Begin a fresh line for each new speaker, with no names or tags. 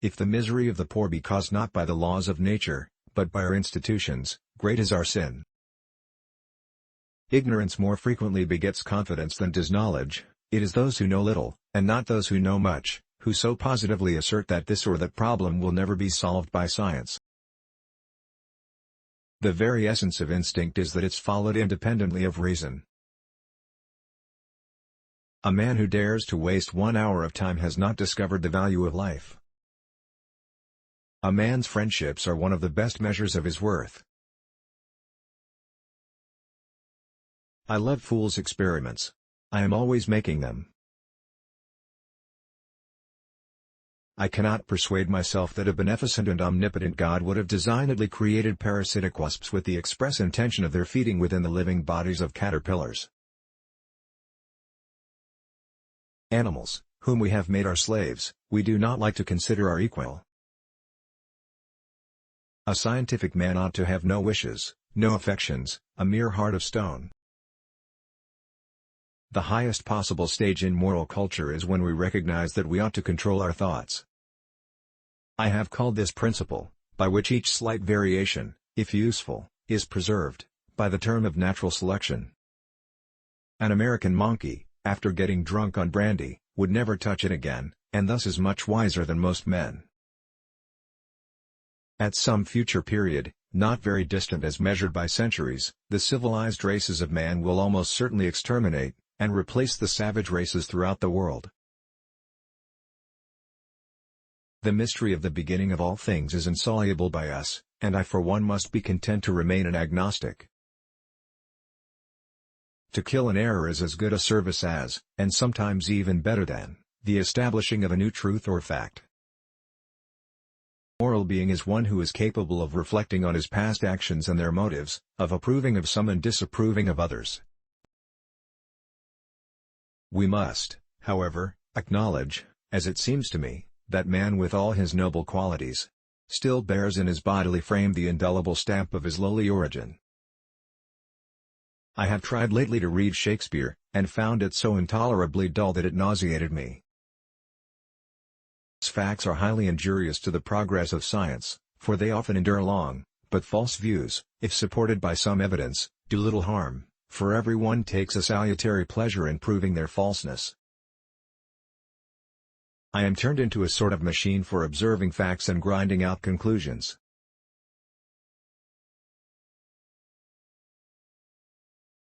If the misery of the poor be caused not by the laws of nature, but by our institutions, great is our sin. Ignorance more frequently begets confidence than does knowledge. It is those who know little, and not those who know much, who so positively assert that this or that problem will never be solved by science. The very essence of instinct is that it's followed independently of reason. A man who dares to waste 1 hour of time has not discovered the value of life. A man's friendships are one of the best measures of his worth. I love fool's experiments. I am always making them. I cannot persuade myself that a beneficent and omnipotent God would have designedly created parasitic wasps with the express intention of their feeding within the living bodies of caterpillars. Animals, whom we have made our slaves, we do not like to consider our equal. A scientific man ought to have no wishes, no affections, a mere heart of stone. The highest possible stage in moral culture is when we recognize that we ought to control our thoughts. I have called this principle, by which each slight variation, if useful, is preserved, by the term of natural selection. An American monkey, after getting drunk on brandy, would never touch it again, and thus is much wiser than most men. At some future period, not very distant as measured by centuries, the civilized races of man will almost certainly exterminate, and replace the savage races throughout the world. The mystery of the beginning of all things is insoluble by us, and I for one must be content to remain an agnostic. To kill an error is as good a service as, and sometimes even better than, the establishing of a new truth or fact. A moral being is one who is capable of reflecting on his past actions and their motives, of approving of some and disapproving of others. We must, however, acknowledge, as it seems to me, that man with all his noble qualities, still bears in his bodily frame the indelible stamp of his lowly origin. I have tried lately to read Shakespeare, and found it so intolerably dull that it nauseated me. These facts are highly injurious to the progress of science, for they often endure long, but false views, if supported by some evidence, do little harm, for everyone takes a salutary pleasure in proving their falseness. I am turned into a sort of machine for observing facts and grinding out conclusions.